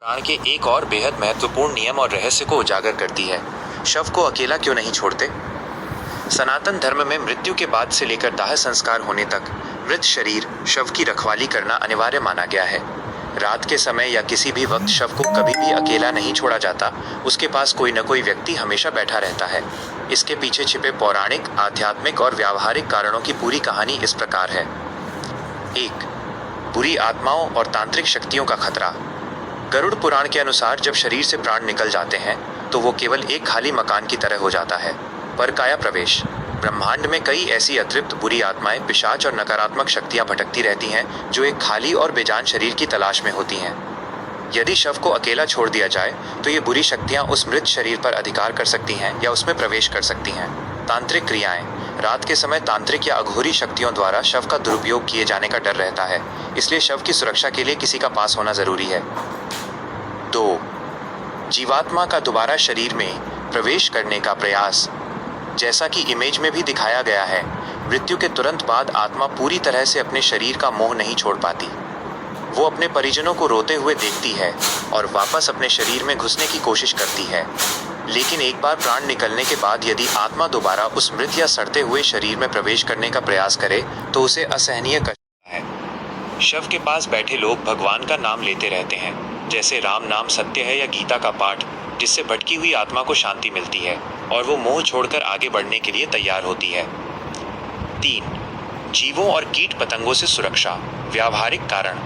पुराण के एक और बेहद महत्वपूर्ण नियम और रहस्य को उजागर करती है। शव को अकेला क्यों नहीं छोड़ते? सनातन धर्म में मृत्यु के बाद से लेकर दाह संस्कार होने तक मृत शरीर शव की रखवाली करना अनिवार्य माना गया है। रात के समय या किसी भी वक्त शव को कभी भी अकेला नहीं छोड़ा जाता। उसके पास कोई न कोई व्यक्ति हमेशा बैठा रहता है। इसके पीछे छिपे पौराणिक, आध्यात्मिक और व्यावहारिक कारणों की पूरी कहानी इस प्रकार है। 1. बुरी आत्माओं और तांत्रिक शक्तियों का खतरा। गरुड़ पुराण के अनुसार जब शरीर से प्राण निकल जाते हैं तो वो केवल एक खाली मकान की तरह हो जाता है। परकाया प्रवेश। ब्रह्मांड में कई ऐसी अतृप्त बुरी आत्माएं, पिशाच और नकारात्मक शक्तियां भटकती रहती हैं जो एक खाली और बेजान शरीर की तलाश में होती हैं। यदि शव को अकेला छोड़ दिया जाए तो ये बुरी शक्तियां उस मृत शरीर पर अधिकार कर सकती हैं या उसमें प्रवेश कर सकती हैं। तांत्रिक क्रियाएं। रात के समय तांत्रिक या अघोरी शक्तियों द्वारा शव का दुरुपयोग किए जाने का डर रहता है, इसलिए शव की सुरक्षा के लिए किसी का पास होना जरूरी है। 2. जीवात्मा का दोबारा शरीर में प्रवेश करने का प्रयास। जैसा कि इमेज में भी दिखाया गया है, मृत्यु के तुरंत बाद आत्मा पूरी तरह से अपने शरीर का मोह नहीं छोड़ पाती। वो अपने परिजनों को रोते हुए देखती है और वापस अपने शरीर में घुसने की कोशिश करती है। लेकिन एक बार प्राण निकलने के बाद यदि आत्मा दोबारा उस मृत या सड़ते हुए शरीर में प्रवेश करने का प्रयास करे तो उसे असहनीय कष्ट होता है। शव के पास बैठे लोग भगवान का नाम लेते रहते हैं, जैसे राम नाम सत्य है या गीता का पाठ, जिससे भटकी हुई आत्मा को शांति मिलती है और वो मोह छोड़कर आगे बढ़ने के लिए तैयार होती है। 3. जीवों और कीट पतंगों से सुरक्षा। व्यावहारिक कारण।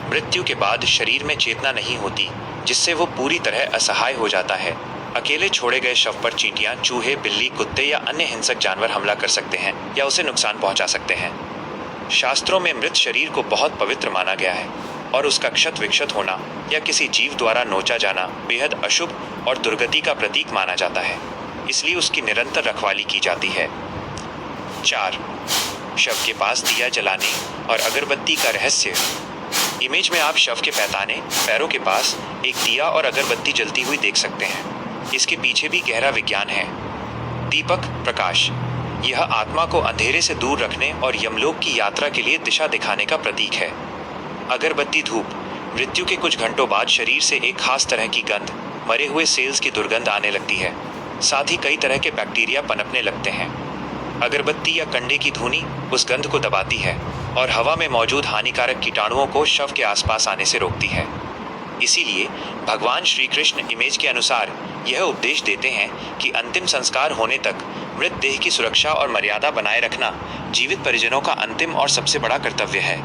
मृत्यु के बाद शरीर में चेतना नहीं होती, जिससे वो पूरी तरह असहाय हो जाता है। अकेले छोड़े गए शव पर चींटियां, चूहे, बिल्ली, कुत्ते या अन्य हिंसक जानवर हमला कर सकते हैं या उसे नुकसान पहुंचा सकते हैं। शास्त्रों में मृत शरीर को बहुत पवित्र माना गया है और उसका क्षत विक्षत होना या किसी जीव द्वारा नोचा जाना बेहद अशुभ और दुर्गति का प्रतीक माना जाता है, इसलिए उसकी निरंतर रखवाली की जाती है। 4. शव के पास दिया जलाने और अगरबत्ती का रहस्य। इमेज में आप शव के पैरों के पास एक दिया और अगरबत्ती जलती हुई देख सकते हैं। इसके पीछे भी गहरा विज्ञान है। दीपक, प्रकाश। यह आत्मा को अंधेरे से दूर रखने और यमलोक की यात्रा के लिए दिशा दिखाने का प्रतीक है। अगरबत्ती, धूप। मृत्यु के कुछ घंटों बाद शरीर से एक खास तरह की गंध, मरे हुए सेल्स की दुर्गंध आने लगती है। साथ ही कई तरह के बैक्टीरिया पनपने लगते हैं। अगरबत्ती या कंडे की धुनी उस गंध को दबाती है और हवा में मौजूद हानिकारक कीटाणुओं को शव के आसपास आने से रोकती है। इसीलिए भगवान श्री कृष्ण इमेज के अनुसार यह उपदेश देते हैं कि अंतिम संस्कार होने तक मृत देह की सुरक्षा और मर्यादा बनाए रखना जीवित परिजनों का अंतिम और सबसे बड़ा कर्तव्य है।